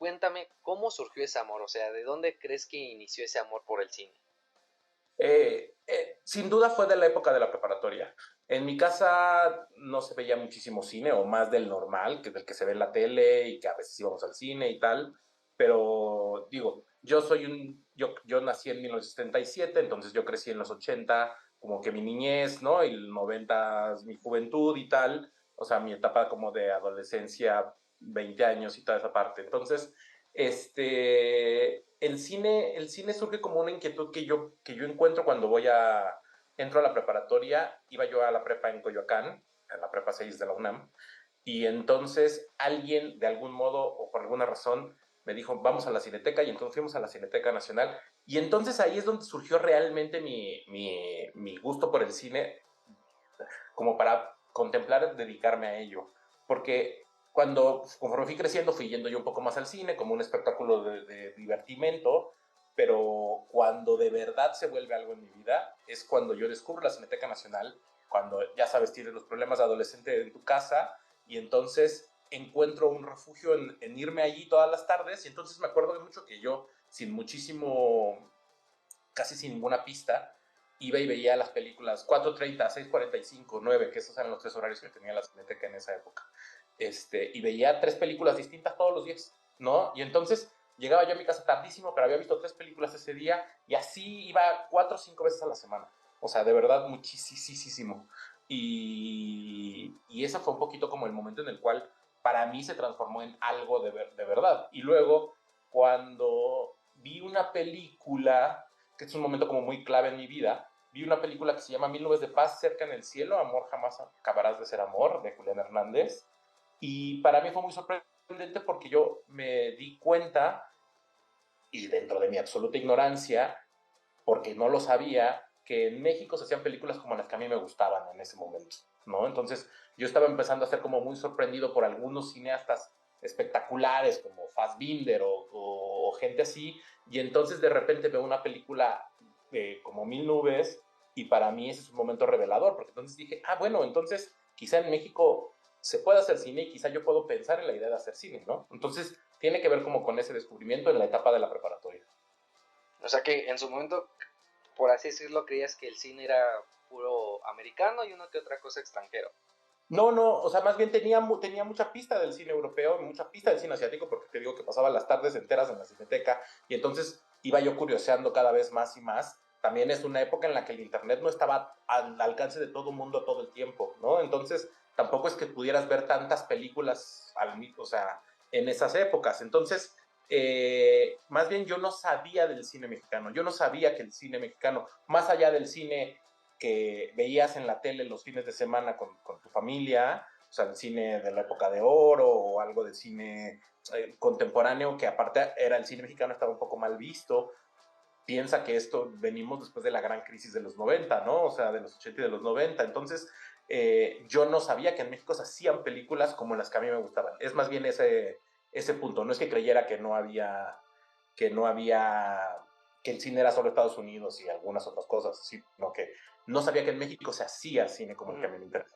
cuéntame, ¿cómo surgió ese amor? O sea, ¿de dónde crees que inició ese amor por el cine? Sin duda fue de la época de la preparatoria. En mi casa no se veía muchísimo cine, o más del normal, que del que se ve en la tele y que a veces íbamos al cine y tal. Pero digo, yo nací en 1977, entonces yo crecí en los 80, como que mi niñez, ¿no? Y el 90, mi juventud y tal. O sea, mi etapa como de adolescencia, 20 años y toda esa parte. Entonces, el cine surge como una inquietud que yo encuentro cuando entro a la preparatoria. Iba yo a la prepa en Coyoacán, a la prepa 6 de la UNAM, y entonces alguien, de algún modo o por alguna razón, me dijo, vamos a la Cineteca, y entonces fuimos a la Cineteca Nacional, y entonces ahí es donde surgió realmente mi gusto por el cine, como para contemplar dedicarme a ello. Porque conforme fui creciendo, fui yendo yo un poco más al cine como un espectáculo de divertimento, pero cuando de verdad se vuelve algo en mi vida es cuando yo descubro la Cineteca Nacional, cuando ya sabes, tienes los problemas de adolescente en tu casa, y entonces encuentro un refugio en irme allí todas las tardes. Y entonces me acuerdo de mucho que yo, sin muchísimo, casi sin ninguna pista, iba y veía las películas 4:30, 6:45, 9, que esos eran los tres horarios que tenía la Cineteca en esa época. Y veía tres películas distintas todos los días, ¿no? Y entonces llegaba yo a mi casa tardísimo, pero había visto tres películas ese día, y así iba 4 o 5 veces a la semana. O sea, de verdad, muchísimo. Y ese fue un poquito como el momento en el cual para mí se transformó en algo de verdad. Y luego, cuando vi una película, que es un momento como muy clave en mi vida, vi una película que se llama Mil nubes de paz cerca en el cielo, Amor jamás acabarás de ser amor, de Julián Hernández. Y para mí fue muy sorprendente porque yo me di cuenta, y dentro de mi absoluta ignorancia, porque no lo sabía, que en México se hacían películas como las que a mí me gustaban en ese momento, ¿no? Entonces yo estaba empezando a ser como muy sorprendido por algunos cineastas espectaculares como Fassbinder o gente así, y entonces de repente veo una película como Mil nubes, y para mí ese es un momento revelador, porque entonces dije, bueno, entonces quizá en México se puede hacer cine, y quizá yo puedo pensar en la idea de hacer cine, ¿no? Entonces tiene que ver como con ese descubrimiento en la etapa de la preparatoria. O sea que en su momento, por así decirlo, creías que el cine era puro americano y una que otra cosa extranjero. No, no, o sea, más bien tenía mucha pista del cine europeo, mucha pista del cine asiático, porque te digo que pasaba las tardes enteras en la cineteca, y entonces iba yo curioseando cada vez más y más. También es una época en la que el internet no estaba al alcance de todo el mundo todo el tiempo, ¿no? Entonces tampoco es que pudieras ver tantas películas o sea, en esas épocas. Entonces, más bien yo no sabía del cine mexicano, yo no sabía que el cine mexicano, más allá del cine que veías en la tele los fines de semana con tu familia, o sea, el cine de la época de oro o algo de cine contemporáneo, que aparte era el cine mexicano, estaba un poco mal visto. Piensa que esto venimos después de la gran crisis de los 90, ¿no? O sea, de los 80 y de los 90. Entonces, yo no sabía que en México se hacían películas como las que a mí me gustaban. Es más bien ese punto. No es que creyera que no había, que el cine era solo Estados Unidos y algunas otras cosas, sino que no sabía que en México se hacía cine como el que a Ujú. mí me interesa.